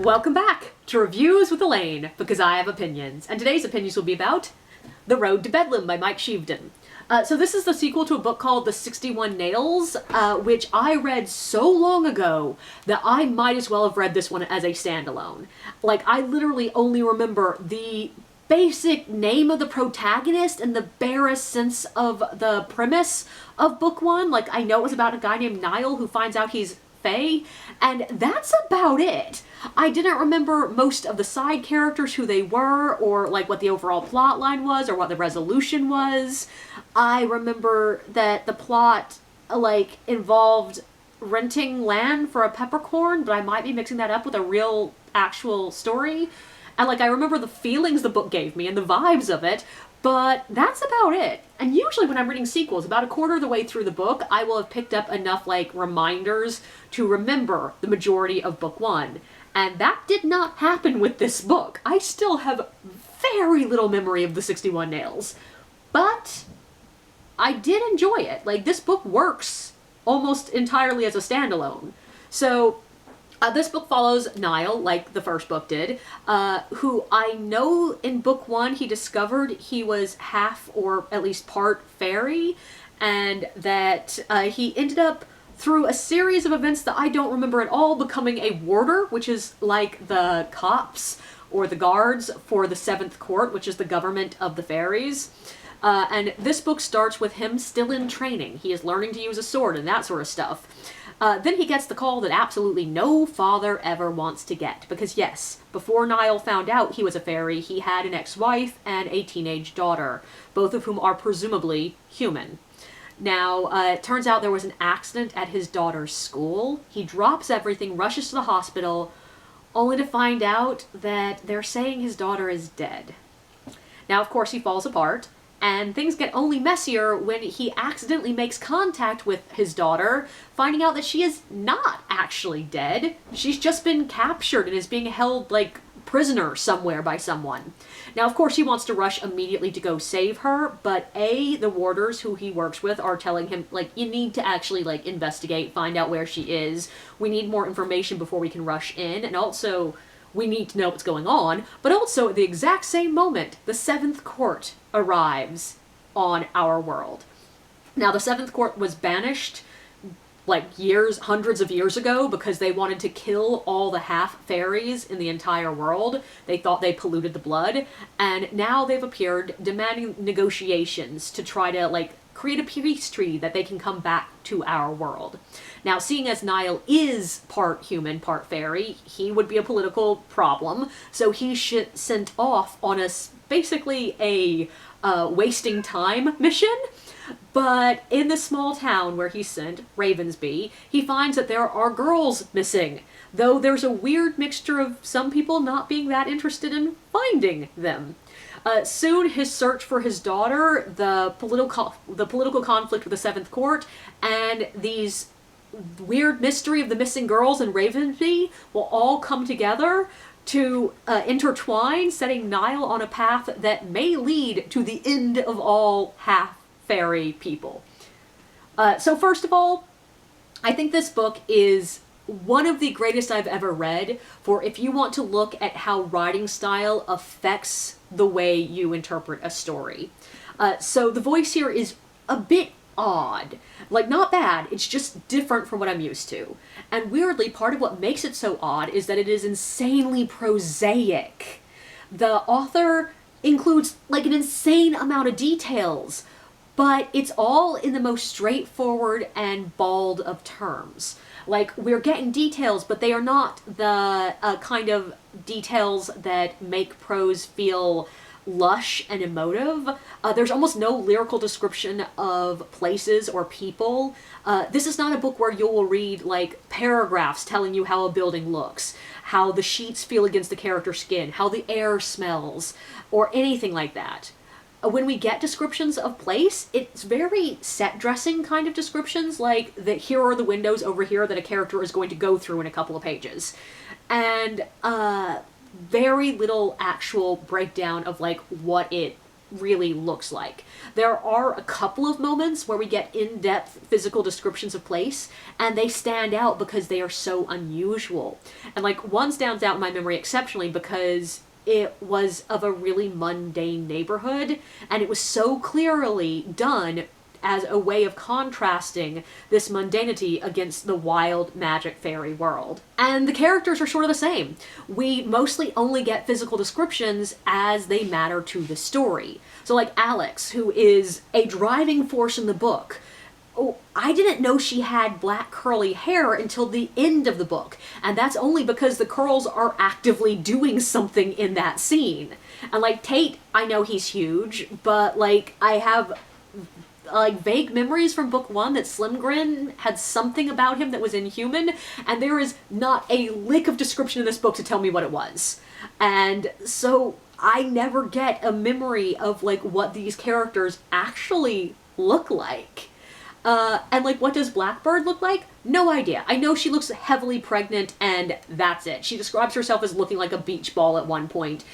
Welcome back to Reviews with Elaine, because I have opinions, and today's opinions will be about The Road to Bedlam by Mike Shevdon. So this is the sequel to a book called The 61 Nails, which I read so long ago that I might as well have read this one as a standalone. Like, I literally only remember the basic name of the protagonist and the barest sense of the premise of book one. Like, I know it was about a guy named Niall who finds out he's Fae, and that's about it. I didn't remember most of the side characters, who they were, or like what the overall plot line was, or what the resolution was. I remember that the plot like involved renting land for a peppercorn, but I might be mixing that up with a real actual story. And like I remember the feelings the book gave me and the vibes of it, but that's about it. And usually when I'm reading sequels, about a quarter of the way through the book, I will have picked up enough like reminders to remember the majority of book one. And that did not happen with this book. I still have very little memory of the 61 Nails. But I did enjoy it. Like, this book works almost entirely as a standalone. So this book follows Niall, like the first book did, who I know in book one he discovered he was half or at least part fairy, and that he ended up, through a series of events that I don't remember at all, becoming a warder, which is like the cops or the guards for the Seventh Court, which is the government of the fairies. And this book starts with him still in training. He is learning to use a sword and that sort of stuff. Then he gets the call that absolutely no father ever wants to get. Because yes, before Niall found out he was a fairy, he had an ex-wife and a teenage daughter, both of whom are presumably human. Now, it turns out there was an accident at his daughter's school. He drops everything, rushes to the hospital, only to find out that they're saying his daughter is dead. Now, of course, he falls apart, and things get only messier when he accidentally makes contact with his daughter, finding out that she is not actually dead. She's just been captured and is being held, like, prisoner somewhere by someone. Now, of course, he wants to rush immediately to go save her, but the warders who he works with are telling him, like, you need to actually, like, investigate, find out where she is. We need more information before we can rush in, and also we need to know what's going on. But also, at the exact same moment, the Seventh Court arrives on our world. Now, the Seventh Court was banished like hundreds of years ago because they wanted to kill all the half-fairies in the entire world. They thought they polluted the blood, and now they've appeared demanding negotiations to try to, like, create a peace treaty that they can come back to our world. Now, seeing as Niall is part human, part fairy, he would be a political problem, so he's sent off on basically a wasting time mission. But in the small town where he's sent, Ravensby, he finds that there are girls missing, though there's a weird mixture of some people not being that interested in finding them. Soon his search for his daughter, the political conflict with the Seventh Court, and these weird mystery of the missing girls in Ravensby will all come together to intertwine, setting Niall on a path that may lead to the end of all half-fairy people. So first of all, I think this book is one of the greatest I've ever read for if you want to look at how writing style affects the way you interpret a story. So the voice here is a bit odd. Like, not bad, it's just different from what I'm used to. And weirdly, part of what makes it so odd is that it is insanely prosaic. The author includes, like, an insane amount of details, but it's all in the most straightforward and bald of terms. Like, we're getting details, but they are not the kind of details that make prose feel lush and emotive. There's almost no lyrical description of places or people. This is not a book where you will read, like, paragraphs telling you how a building looks, how the sheets feel against the character's skin, how the air smells, or anything like that. When we get descriptions of place, it's very set dressing kind of descriptions, like that here are the windows over here that a character is going to go through in a couple of pages. And very little actual breakdown of, like, what it really looks like. There are a couple of moments where we get in-depth physical descriptions of place, and they stand out because they are so unusual. And like one stands out in my memory exceptionally because it was of a really mundane neighborhood, and it was so clearly done as a way of contrasting this mundanity against the wild magic fairy world. And the characters are sort of the same. We mostly only get physical descriptions as they matter to the story. So like Alex, who is a driving force in the book, oh, I didn't know she had black curly hair until the end of the book. And that's only because the curls are actively doing something in that scene. And like Tate, I know he's huge, but like I have like vague memories from book 1 that Slimgren had something about him that was inhuman, and there is not a lick of description in this book to tell me what it was. And so I never get a memory of like what these characters actually look like. And like, what does Blackbird look like? No idea. I know she looks heavily pregnant, and that's it. She describes herself as looking like a beach ball at one point.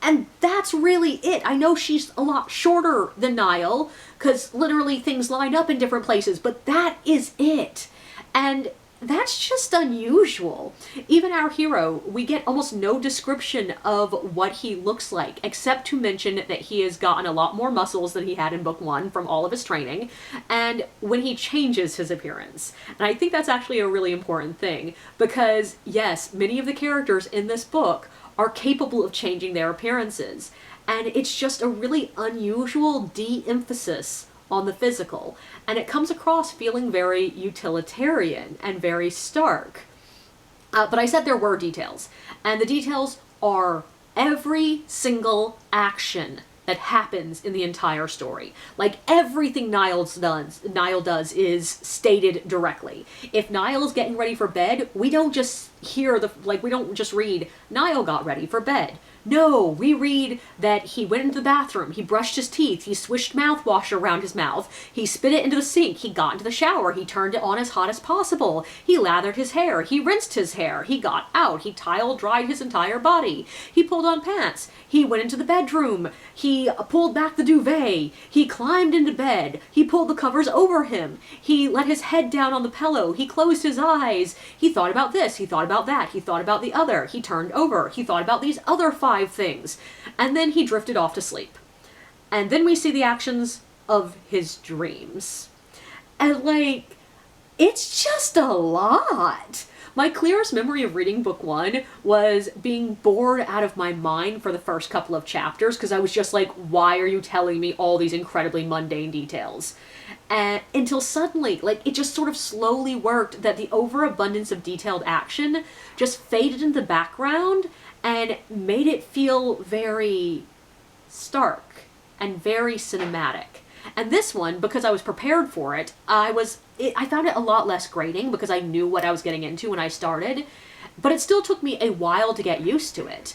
And that's really it. I know she's a lot shorter than Niall, because literally things line up in different places, but that is it. And that's just unusual. Even our hero, we get almost no description of what he looks like, except to mention that he has gotten a lot more muscles than he had in book 1 from all of his training, and when he changes his appearance. And I think that's actually a really important thing, because yes, many of the characters in this book are capable of changing their appearances, and it's just a really unusual de-emphasis on the physical, and it comes across feeling very utilitarian and very stark. But I said there were details, and the details are every single action that happens in the entire story. Like, everything Niall does is stated directly. If Niall is getting ready for bed, we don't just we don't just read, Niall got ready for bed. No, we read that he went into the bathroom, he brushed his teeth, he swished mouthwash around his mouth, he spit it into the sink, he got into the shower, he turned it on as hot as possible, he lathered his hair, he rinsed his hair, he got out, he tile dried his entire body, he pulled on pants, he went into the bedroom, he pulled back the duvet, he climbed into bed, he pulled the covers over him, he let his head down on the pillow, he closed his eyes, he thought about this, he thought about that, he thought about the other, he turned over, he thought about these other 5 things, and then he drifted off to sleep. And then we see the actions of his dreams. And like, it's just a lot. My clearest memory of reading book 1 was being bored out of my mind for the first couple of chapters, because I was just like, why are you telling me all these incredibly mundane details? And until suddenly, like, it just sort of slowly worked that the overabundance of detailed action just faded into the background and made it feel very stark and very cinematic. And this one, because I was prepared for it, I found it a lot less grating because I knew what I was getting into when I started, but it still took me a while to get used to it.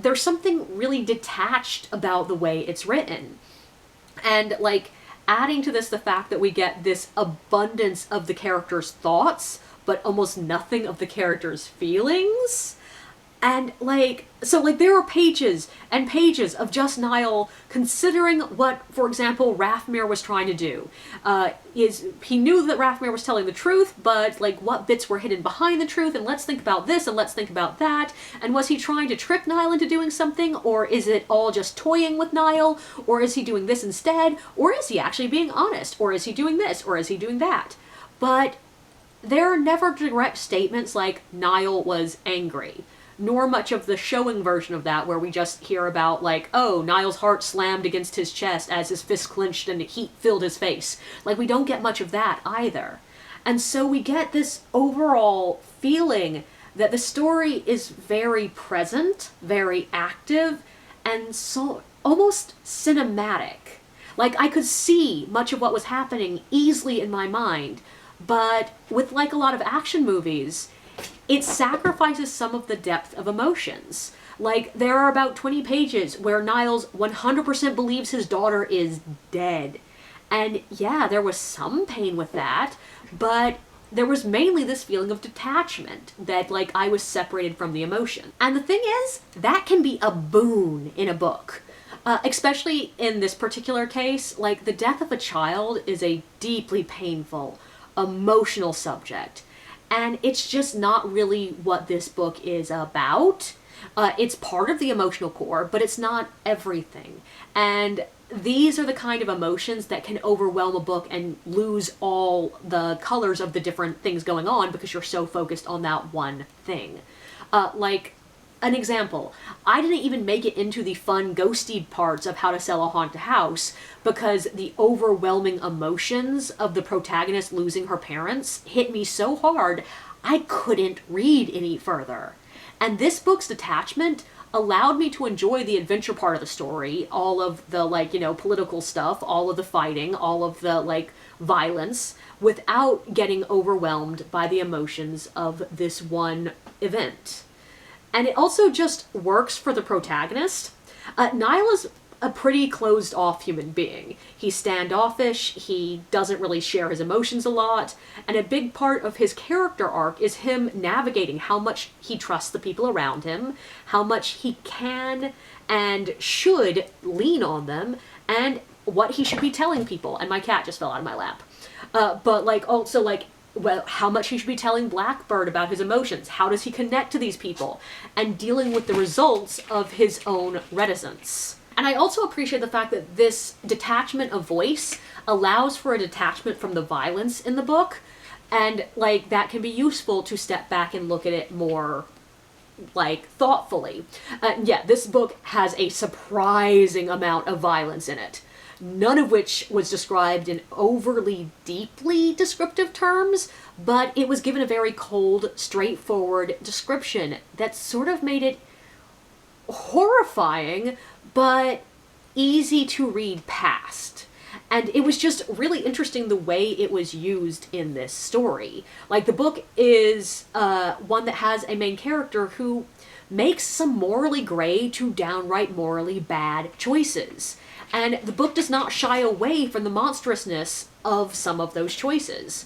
There's something really detached about the way it's written. And like, adding to this the fact that we get this abundance of the characters' thoughts, but almost nothing of the characters' feelings. And like, so like there are pages and pages of just Niall considering what, for example, Rathmere was trying to do. He knew that Rathmere was telling the truth, but like what bits were hidden behind the truth, and let's think about this and let's think about that. And was he trying to trick Niall into doing something, or is it all just toying with Niall, or is he doing this instead, or is he actually being honest, or is he doing this, or is he doing that? But there are never direct statements like Niall was angry, nor much of the showing version of that where we just hear about like, oh, Niall's heart slammed against his chest as his fist clenched and heat filled his face. Like, we don't get much of that either. And so we get this overall feeling that the story is very present, very active, and so almost cinematic. Like, I could see much of what was happening easily in my mind, but with like a lot of action movies, it sacrifices some of the depth of emotions. Like, there are about 20 pages where Niles 100% believes his daughter is dead. And yeah, there was some pain with that, but there was mainly this feeling of detachment, that like I was separated from the emotion. And the thing is, that can be a boon in a book. Especially in this particular case, like the death of a child is a deeply painful, emotional subject. And it's just not really what this book is about. It's part of the emotional core, but it's not everything. And these are the kind of emotions that can overwhelm a book and lose all the colors of the different things going on because you're so focused on that one thing. Like, an example, I didn't even make it into the fun ghosty parts of How to Sell a Haunted House because the overwhelming emotions of the protagonist losing her parents hit me so hard I couldn't read any further. And this book's detachment allowed me to enjoy the adventure part of the story, all of the, like, you know, political stuff, all of the fighting, all of the, like, violence, without getting overwhelmed by the emotions of this one event. And it also just works for the protagonist. Niall is a pretty closed-off human being. He's standoffish, he doesn't really share his emotions a lot, and a big part of his character arc is him navigating how much he trusts the people around him, how much he can and should lean on them, and what he should be telling people. And my cat just fell out of my lap. But, like, also, like, well, how much he should be telling Blackbird about his emotions. How does he connect to these people? And dealing with the results of his own reticence. And I also appreciate the fact that this detachment of voice allows for a detachment from the violence in the book. And, like, that can be useful to step back and look at it more, like, thoughtfully. Yeah, this book has a surprising amount of violence in it. None of which was described in overly deeply descriptive terms, but it was given a very cold, straightforward description that sort of made it horrifying, but easy to read past. And it was just really interesting the way it was used in this story. Like, the book is one that has a main character who makes some morally gray to downright morally bad choices. And the book does not shy away from the monstrousness of some of those choices.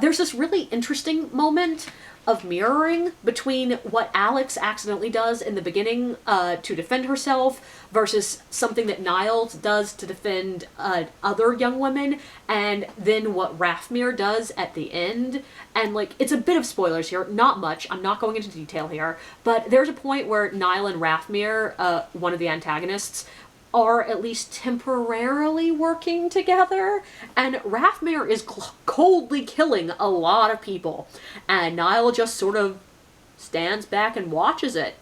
There's this really interesting moment of mirroring between what Alex accidentally does in the beginning to defend herself versus something that Niles does to defend other young women, and then what Rathmere does at the end. And, like, it's a bit of spoilers here, not much, I'm not going into detail here, but there's a point where Niall and Rathmere, one of the antagonists, are at least temporarily working together, and Rathmere is coldly killing a lot of people, and Niall just sort of stands back and watches it.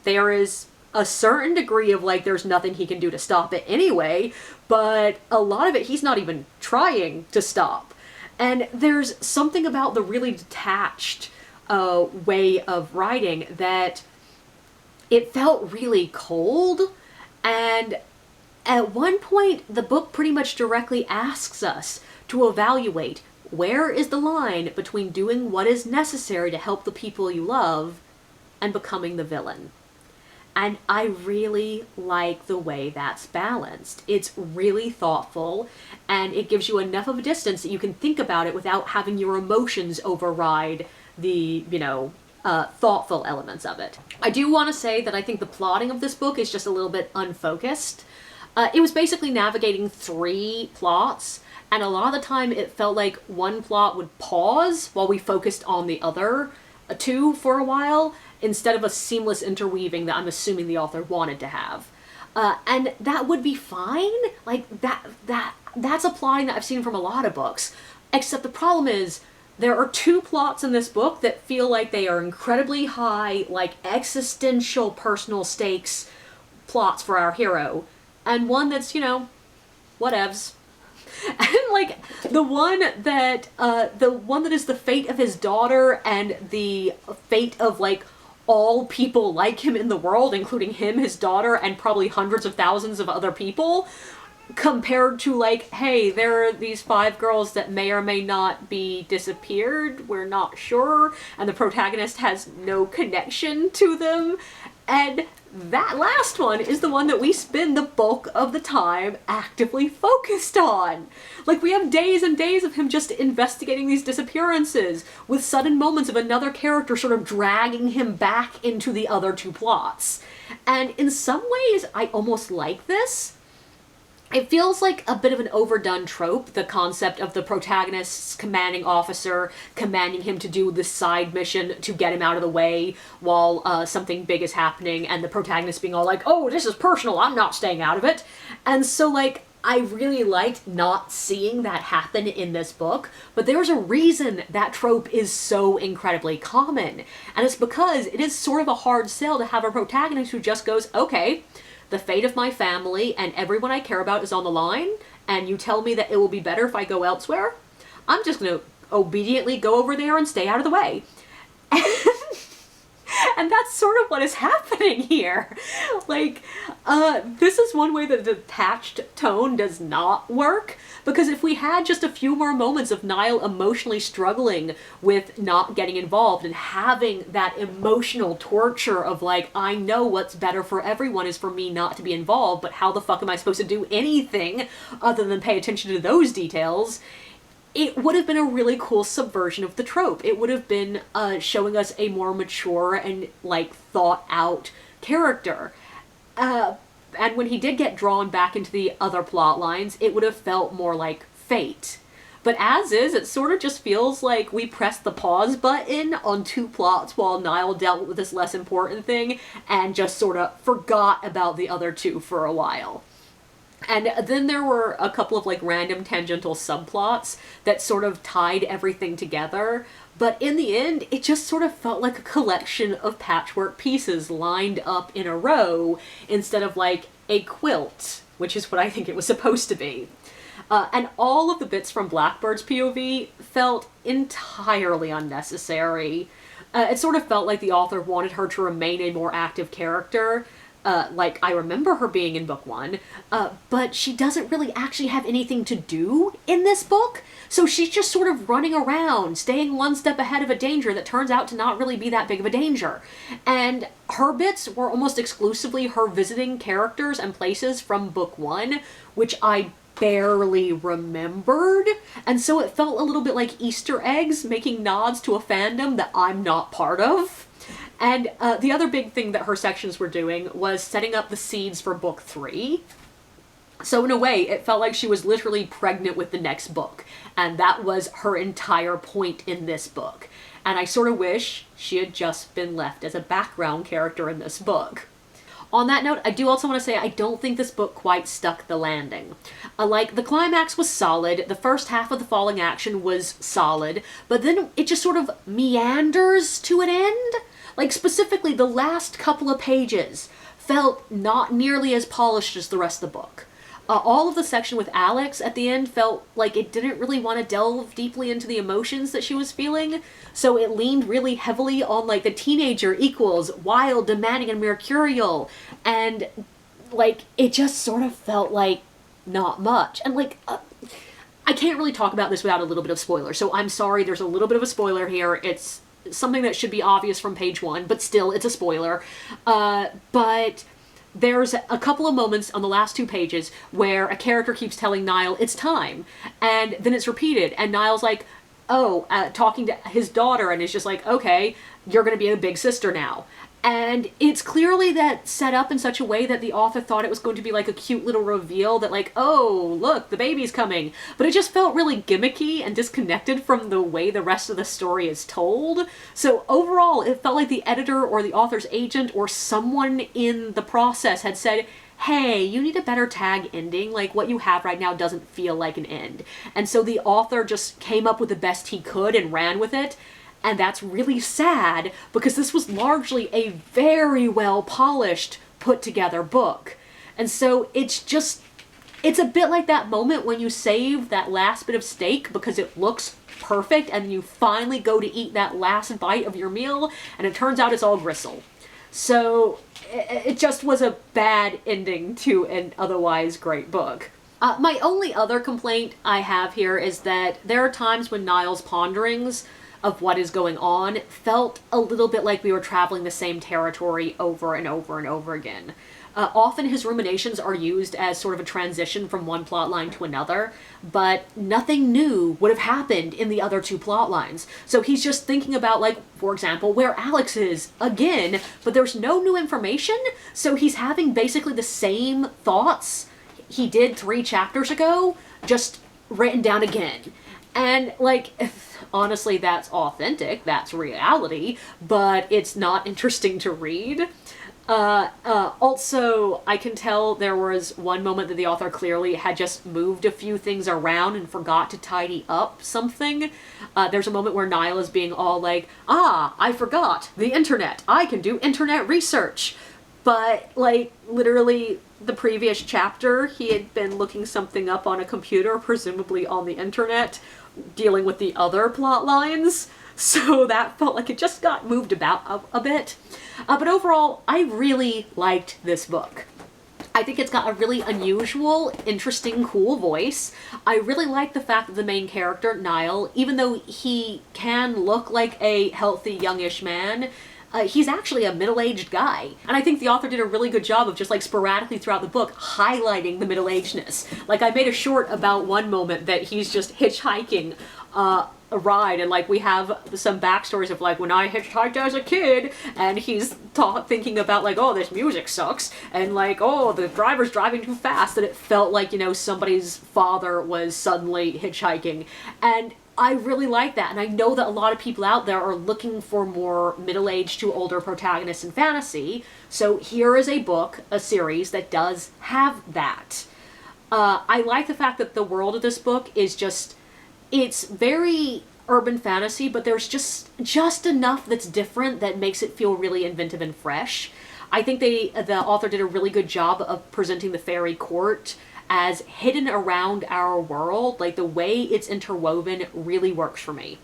There is a certain degree of, like, there's nothing he can do to stop it anyway, but a lot of it he's not even trying to stop. And there's something about the really detached way of writing that it felt really cold. And at one point, the book pretty much directly asks us to evaluate where is the line between doing what is necessary to help the people you love and becoming the villain. And I really like the way that's balanced. It's really thoughtful, and it gives you enough of a distance that you can think about it without having your emotions override the, you know, thoughtful elements of it. I do want to say that I think the plotting of this book is just a little bit unfocused. It was basically navigating 3 plots, and a lot of the time it felt like one plot would pause while we focused on the other 2 for a while, instead of a seamless interweaving that I'm assuming the author wanted to have. And that would be fine. Like, that's a plotting that I've seen from a lot of books. Except the problem is, there are 2 plots in this book that feel like they are incredibly high, like, existential personal stakes plots for our hero, and one that's, you know, whatevs. And, like, the one that is the fate of his daughter and the fate of, like, all people like him in the world, including him, his daughter, and probably hundreds of thousands of other people, compared to, like, hey, there are these 5 girls that may or may not be disappeared, we're not sure, and the protagonist has no connection to them. And that last one is the one that we spend the bulk of the time actively focused on. Like, we have days and days of him just investigating these disappearances, with sudden moments of another character sort of dragging him back into the other two plots. And in some ways, I almost like this. It feels like a bit of an overdone trope, the concept of the protagonist's commanding officer commanding him to do this side mission to get him out of the way while something big is happening, and the protagonist being all like, oh, this is personal, I'm not staying out of it. And so, like, I really liked not seeing that happen in this book, but there's a reason that trope is so incredibly common. And it's because it is sort of a hard sell to have a protagonist who just goes, okay, the fate of my family and everyone I care about is on the line, and you tell me that it will be better if I go elsewhere? I'm just going to obediently go over there and stay out of the way. And that's sort of what is happening here. Like, this is one way that the detached tone does not work, because if we had just a few more moments of Niall emotionally struggling with not getting involved and having that emotional torture of like, I know what's better for everyone is for me not to be involved, but how the fuck am I supposed to do anything other than pay attention to those details? It would have been a really cool subversion of the trope. It would have been showing us a more mature and, like, thought-out character. And when he did get drawn back into the other plot lines, it would have felt more like Fate. But as is, it sort of just feels like we pressed the pause button on two plots while Niall dealt with this less important thing and just sort of forgot about the other two for a while. And then there were a couple of, like, random tangential subplots that sort of tied everything together, but in the end, it just sort of felt like a collection of patchwork pieces lined up in a row instead of, like, a quilt, which is what I think it was supposed to be. And all of the bits from Blackbird's POV felt entirely unnecessary. It sort of felt like the author wanted her to remain a more active character, like I remember her being in book one, but she doesn't really actually have anything to do in this book, so she's just sort of running around, staying one step ahead of a danger that turns out to not really be that big of a danger. And her bits were almost exclusively her visiting characters and places from book one, which I barely remembered, and so it felt a little bit like Easter eggs making nods to a fandom that I'm not part of. And the other big thing that her sections were doing was setting up the seeds for book 3. So in a way, it felt like she was literally pregnant with the next book, and that was her entire point in this book. And I sort of wish she had just been left as a background character in this book. On that note, I do also want to say I don't think this book quite stuck the landing. Like, the climax was solid, the first half of the falling action was solid, but then it just sort of meanders to an end. Like, specifically, the last couple of pages felt not nearly as polished as the rest of the book. All of the section with Alex at the end felt like it didn't really want to delve deeply into the emotions that she was feeling, so it leaned really heavily on, like, the teenager equals wild, demanding, and mercurial, and, like, it just sort of felt like not much. And, like, I can't really talk about this without a little bit of spoiler, so I'm sorry, there's a little bit of a spoiler here. It's something that should be obvious from page 1, but still, it's a spoiler. But there's a couple of moments on the last 2 pages where a character keeps telling Niall, it's time, and then it's repeated, and Niall's like, oh, talking to his daughter, and is just like, okay, you're gonna be a big sister now. And it's clearly that set up in such a way that the author thought it was going to be like a cute little reveal that, like, oh, look, the baby's coming. But it just felt really gimmicky and disconnected from the way the rest of the story is told. So overall, it felt like the editor or the author's agent or someone in the process had said, hey, you need a better tag ending, like what you have right now doesn't feel like an end. And so the author just came up with the best he could and ran with it. And that's really sad, because this was largely a very well-polished, put-together book. And so it's a bit like that moment when you save that last bit of steak because it looks perfect, and you finally go to eat that last bite of your meal, and it turns out it's all gristle. So it just was a bad ending to an otherwise great book. My only other complaint I have here is that there are times when Niall's ponderings of what is going on felt a little bit like we were traveling the same territory over and over and over again. Often his ruminations are used as sort of a transition from one plot line to another, but nothing new would have happened in the other two plot lines. So he's just thinking about, like, for example, where Alex is again, but there's no new information, so he's having basically the same thoughts he did 3 chapters ago, just written down again. And, like, honestly, that's authentic, that's reality, but it's not interesting to read. Also, I can tell there was one moment that the author clearly had just moved a few things around and forgot to tidy up something. There's a moment where Niall is being all like, I forgot, the internet, I can do internet research. But, like, literally the previous chapter, he had been looking something up on a computer, presumably on the internet, dealing with the other plot lines. So that felt like it just got moved about a bit. But overall, I really liked this book. I think it's got a really unusual, interesting, cool voice. I really like the fact that the main character, Niall, even though he can look like a healthy, youngish man, he's actually a middle-aged guy. And I think the author did a really good job of just, like, sporadically throughout the book highlighting the middle-agedness. Like, I made a short about one moment that he's just hitchhiking a ride, and, like, we have some backstories of, like, when I hitchhiked as a kid, and he's thinking about, like, oh, this music sucks, and, like, oh, the driver's driving too fast, and it felt like, you know, somebody's father was suddenly hitchhiking. And I really like that, and I know that a lot of people out there are looking for more middle-aged to older protagonists in fantasy, so here is a book, a series, that does have that. I like the fact that the world of this book is just, it's very urban fantasy, but there's just enough that's different that makes it feel really inventive and fresh. I think the author did a really good job of presenting the fairy court as hidden around our world. Like, the way it's interwoven really works for me.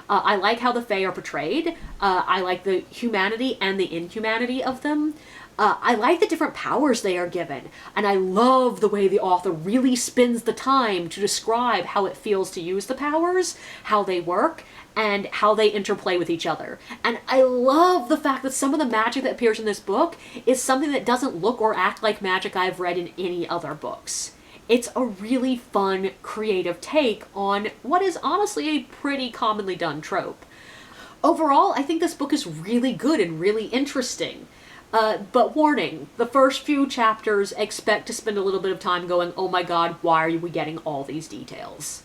I like how the Fae are portrayed. I like the humanity and the inhumanity of them. I like the different powers they are given, and I love the way the author really spends the time to describe how it feels to use the powers, how they work, and how they interplay with each other. And I love the fact that some of the magic that appears in this book is something that doesn't look or act like magic I've read in any other books. It's a really fun, creative take on what is honestly a pretty commonly done trope. Overall, I think this book is really good and really interesting. But warning, the first few chapters expect to spend a little bit of time going, oh my god, why are we getting all these details?